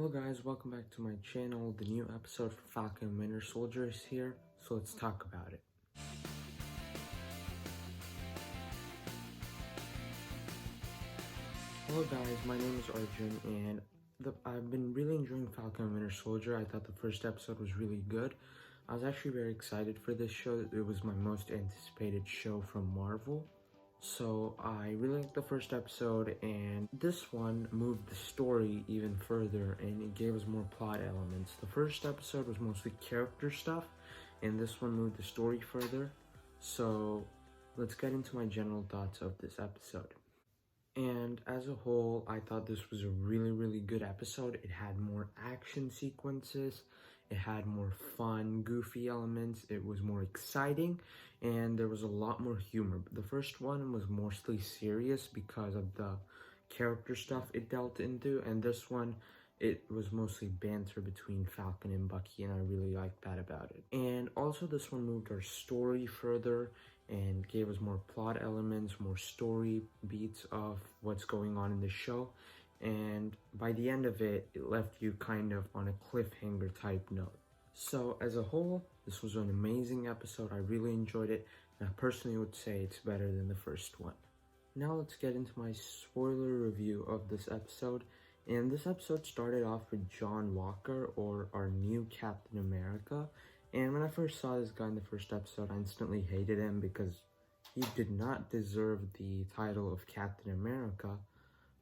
Hello guys, welcome back to my channel. The new episode for Falcon and Winter Soldier is here, so let's talk about it. Hello guys, my name is Arjun and I've been really enjoying Falcon and Winter Soldier. I thought the first episode was really good. I was actually very excited for this show. It was my most anticipated show from Marvel. So I really liked the first episode, and this one moved the story even further and it gave us more plot elements. The first episode was mostly character stuff, and this one moved the story further. So let's get into my general thoughts of this episode. And as a whole, I thought this was a really good episode. It had more action sequences, it had more fun, goofy elements, it was more exciting, and there was a lot more humor. The first one was mostly serious because of the character stuff it dealt into, and this one, it was mostly banter between Falcon and Bucky, and I really liked that about it. And also this one moved our story further and gave us more plot elements, more story beats of what's going on in the show. And by the end of it, it left you kind of on a cliffhanger type note. So as a whole, this was an amazing episode. I really enjoyed it, and I personally would say it's better than the first one. Now let's get into my spoiler review of this episode. And this episode started off with John Walker, or our new Captain America. And when I first saw this guy in the first episode, I instantly hated him because he did not deserve the title of Captain America.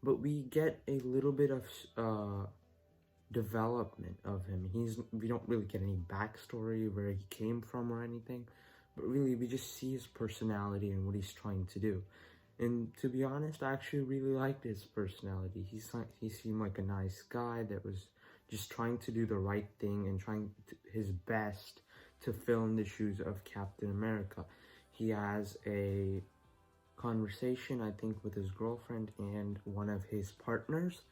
But we get a little bit of development of him. We don't really get any backstory where he came from or anything, but really we just see his personality and what he's trying to do. And to be honest, I actually really liked his personality. He seemed like a nice guy that was just trying to do the right thing and trying his best to fill in the shoes of Captain America. He has a conversation, I think, with his girlfriend and one of his partners,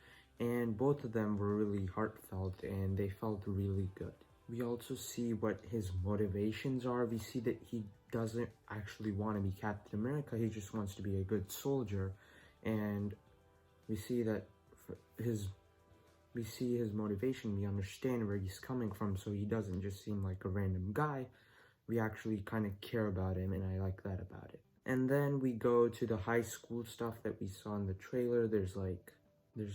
and both of them were really heartfelt and they felt really good. We also see what his motivations are. We see that he doesn't actually want to be Captain America, he just wants to be a good soldier, and we see that his motivation. We understand where he's coming from, so he doesn't just seem like a random guy. We actually kind of care about him, and I like that about it. And then we go to the high school stuff that we saw in the trailer. There's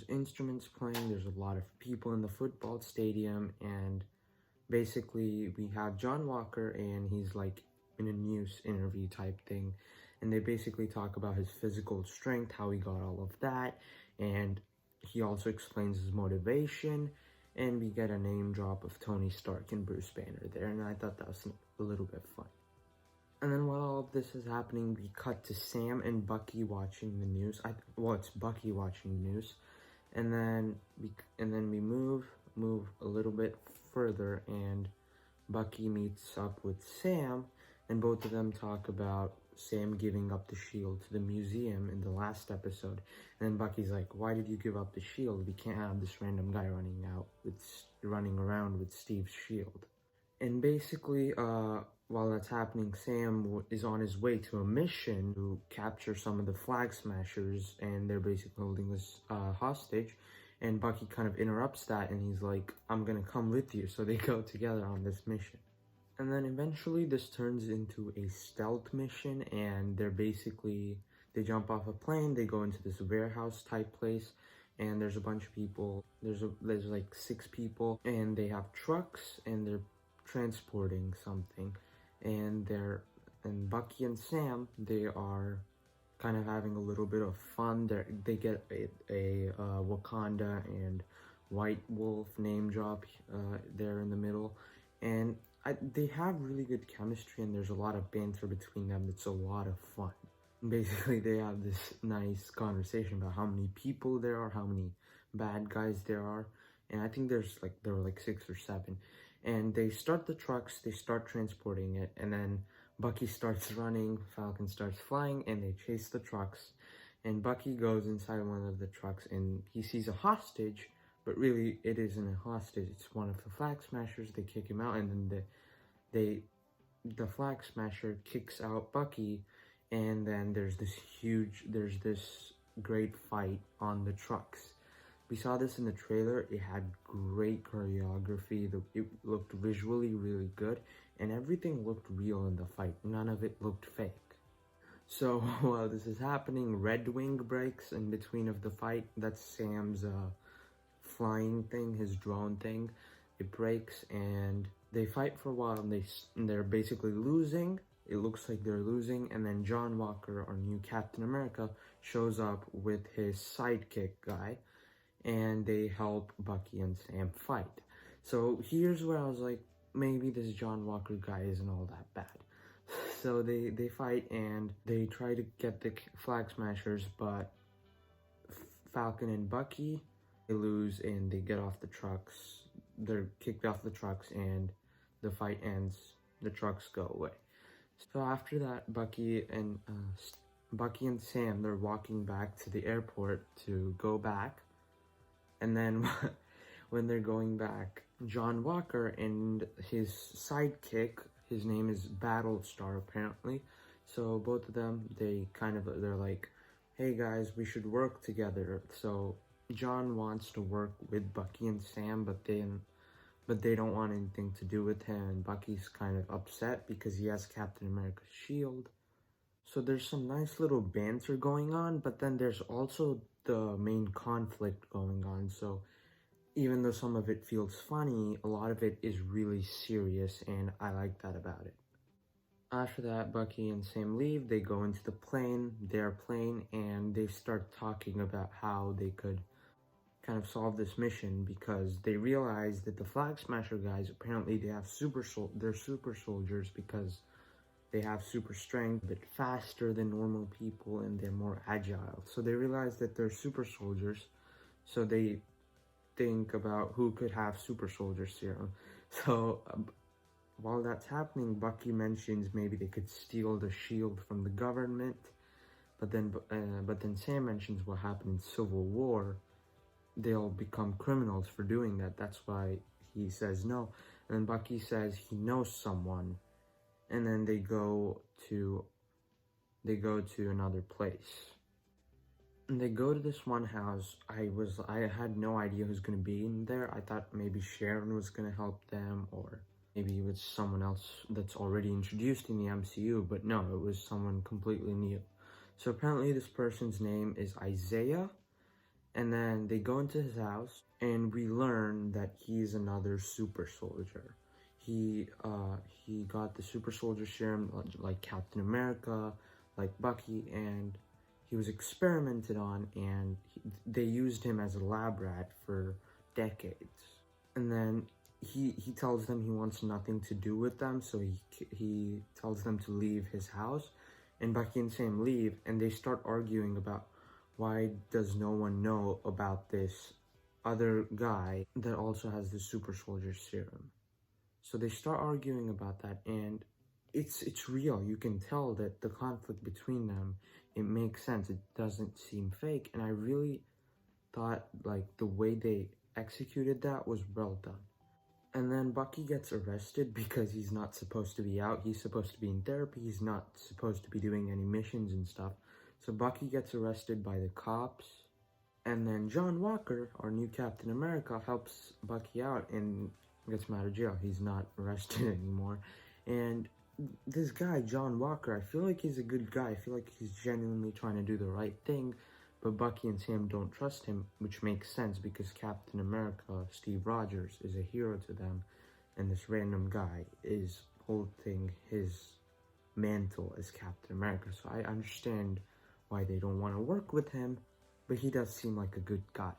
instruments playing, there's a lot of people in the football stadium, and basically we have John Walker, and he's like in a news interview type thing, and they basically talk about his physical strength, how he got all of that, and he also explains his motivation, and we get a name drop of Tony Stark and Bruce Banner there, and I thought that was a little bit fun. And then while all of this is happening, we cut to Sam and Bucky watching the news. It's Bucky watching the news, and then we move a little bit further, and Bucky meets up with Sam, and both of them talk about Sam giving up the shield to the museum in the last episode. And then Bucky's like, why did you give up the shield? We can't have this random guy running around with Steve's shield. And basically, while that's happening, Sam is on his way to a mission to capture some of the Flag Smashers, and they're basically holding us hostage. And Bucky kind of interrupts that, and he's like, I'm gonna come with you. So they go together on this mission. And then eventually this turns into a stealth mission, and they jump off a plane, they go into this warehouse type place, and there's a bunch of people. There's like 6 people, and they have trucks, and they're transporting something. And Bucky and Sam, they are kind of having a little bit of fun. They get a Wakanda and White Wolf name drop there in the middle, and they have really good chemistry, and there's a lot of banter between them. It's a lot of fun. Basically, they have this nice conversation about how many people there are, how many bad guys there are, and I think there were like 6 or 7. And they start the trucks, they start transporting it, and then Bucky starts running, Falcon starts flying, and they chase the trucks. And Bucky goes inside one of the trucks, and he sees a hostage, but really it isn't a hostage, it's one of the Flag Smashers. They kick him out, and then the Flag Smasher kicks out Bucky, and then there's this great fight on the trucks. We saw this in the trailer. It had great choreography. It looked visually really good, and everything looked real in the fight. None of it looked fake. So while this is happening, Red Wing breaks in between of the fight. That's Sam's flying thing, his drone thing. It breaks, and they fight for a while, and they're basically losing. It looks like they're losing, and then John Walker, our new Captain America, shows up with his sidekick guy, and they help Bucky and Sam fight. So here's where I was like, maybe this John Walker guy isn't all that bad. So they fight, and they try to get the Flag Smashers, but Falcon and Bucky, they lose, and they get off the trucks. They're kicked off the trucks, and the fight ends. The trucks go away. So after that, Bucky and Sam, they're walking back to the airport to go back. And then when they're going back, John Walker and his sidekick, his name is Battlestar apparently. So both of them, they're like, hey guys, we should work together. So John wants to work with Bucky and Sam, but they don't want anything to do with him, and Bucky's kind of upset because he has Captain America's shield. So there's some nice little banter going on, but then there's also the main conflict going on. So even though some of it feels funny, a lot of it is really serious, and I like that about it. After that, Bucky and Sam leave. They go into their plane, and they start talking about how they could kind of solve this mission, because they realize that the Flag Smasher guys, apparently they're super soldiers because they have super strength, a bit faster than normal people, and they're more agile. So they realize that they're super soldiers, so they think about who could have super soldier serum. So while that's happening, Bucky mentions maybe they could steal the shield from the government, but then Sam mentions what happened in Civil War. They'll become criminals for doing that. That's why he says no. And then Bucky says he knows someone, and then they go to another place. And they go to this one house. I had no idea who's gonna be in there. I thought maybe Sharon was gonna help them, or maybe it was someone else that's already introduced in the MCU, but no, it was someone completely new. So apparently this person's name is Isaiah. And then they go into his house, and we learn that he's another super soldier. He got the super soldier serum like Captain America, like Bucky, and he was experimented on, and they used him as a lab rat for decades. And then he tells them he wants nothing to do with them, so he tells them to leave his house, and Bucky and Sam leave, and they start arguing about why does no one know about this other guy that also has the super soldier serum. So they start arguing about that, and it's real. You can tell that the conflict between them, it makes sense. It doesn't seem fake, and I really thought like the way they executed that was well done. And then Bucky gets arrested because he's not supposed to be out. He's supposed to be in therapy. He's not supposed to be doing any missions and stuff. So Bucky gets arrested by the cops, and then John Walker, our new Captain America, helps Bucky out and gets him out of jail. He's not arrested anymore. And this guy, John Walker, I feel like he's a good guy. I feel like he's genuinely trying to do the right thing, but Bucky and Sam don't trust him, which makes sense because Captain America, Steve Rogers, is a hero to them, and this random guy is holding his mantle as Captain America. So I understand why they don't want to work with him, but he does seem like a good guy.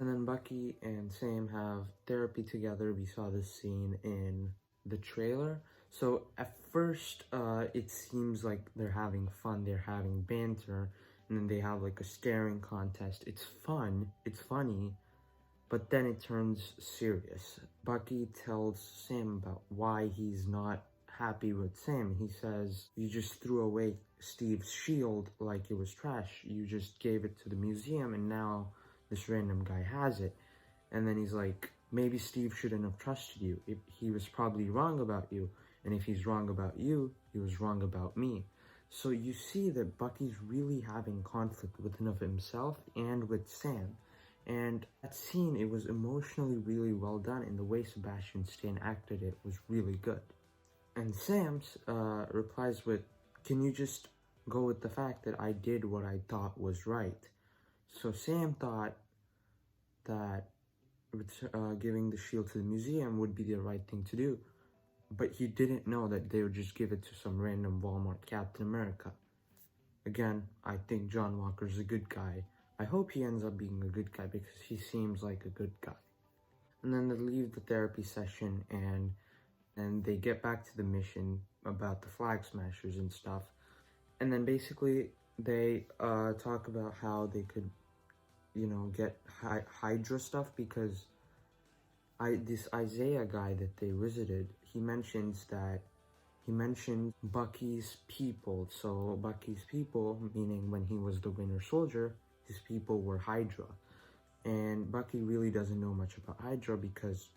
And then Bucky and Sam have therapy together. We saw this scene in the trailer. So at first, it seems like they're having fun, they're having banter, and then they have like a staring contest. It's fun, it's funny, but then it turns serious. Bucky tells Sam about why he's not happy with Sam. He says, you just threw away Steve's shield like it was trash. You just gave it to the museum, and now this random guy has it. And then he's like, maybe Steve shouldn't have trusted you. He was probably wrong about you. And if he's wrong about you, he was wrong about me. So you see that Bucky's really having conflict within of himself and with Sam. And that scene, it was emotionally really well done, and the way Sebastian Stan acted it was really good. And Sam's replies with, "Can you just go with the fact that I did what I thought was right?" So Sam thought that giving the shield to the museum would be the right thing to do, but he didn't know that they would just give it to some random Walmart Captain America. Again, I think John Walker's a good guy. I hope he ends up being a good guy because he seems like a good guy. And then they leave the therapy session and they get back to the mission about the flag smashers and stuff. And then basically they talk about how they could, get Hydra stuff because this Isaiah guy that they visited, he mentions Bucky's people. So Bucky's people, meaning when he was the Winter Soldier, his people were Hydra. And Bucky really doesn't know much about Hydra because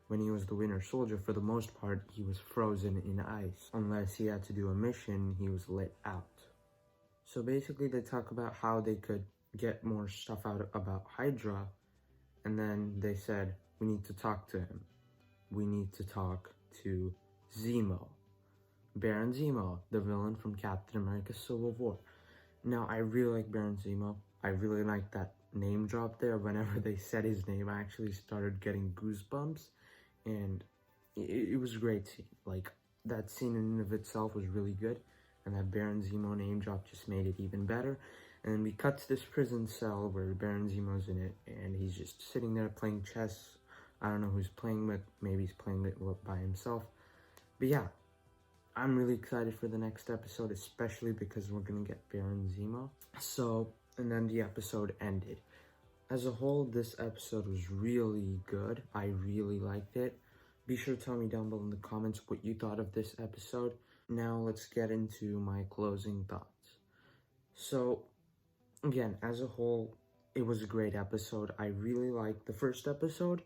when he was the Winter Soldier, for the most part, he was frozen in ice. Unless he had to do a mission, he was let out. So basically they talk about how they could get more stuff out about Hydra, and then they said, we need to talk to him. We need to talk to Zemo. Baron Zemo, the villain from Captain America Civil War. Now, I really like Baron Zemo. I really like that name drop there. Whenever they said his name, I actually started getting goosebumps, and it was a great scene. Like, that scene in and of itself was really good, and that Baron Zemo name drop just made it even better. And then we cut to this prison cell where Baron Zemo's in it, and he's just sitting there playing chess. I don't know who's playing with. Maybe he's playing it by himself. But yeah, I'm really excited for the next episode, especially because we're gonna get Baron Zemo. So, and then the episode ended. As a whole, this episode was really good. I really liked it. Be sure to tell me down below in the comments what you thought of this episode. Now let's get into my closing thoughts. So, again, as a whole, it was a great episode. I really liked the first episode,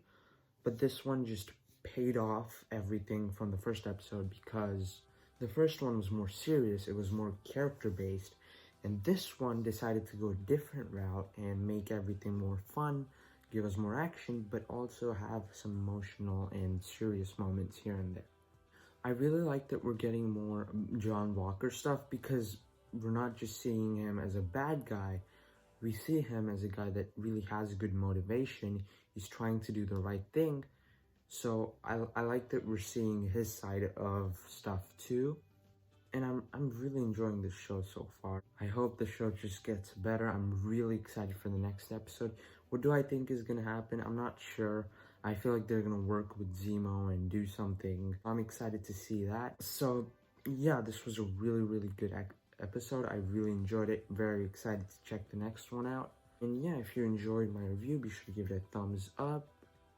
but this one just paid off everything from the first episode because the first one was more serious, it was more character-based, and this one decided to go a different route and make everything more fun, give us more action, but also have some emotional and serious moments here and there. I really like that we're getting more John Walker stuff because we're not just seeing him as a bad guy, we see him as a guy that really has good motivation, he's trying to do the right thing. So I like that we're seeing his side of stuff too. And I'm really enjoying this show so far. I hope the show just gets better. I'm really excited for the next episode. What do I think is gonna happen? I'm not sure. I feel like they're gonna work with Zemo and do something. I'm excited to see that. So yeah, this was a really, really good episode. I really enjoyed it. Very excited to check the next one out. And yeah, if you enjoyed my review, be sure to give it a thumbs up.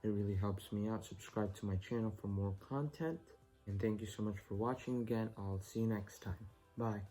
It really helps me out. Subscribe to my channel for more content. And thank you so much for watching again. I'll see you next time. Bye.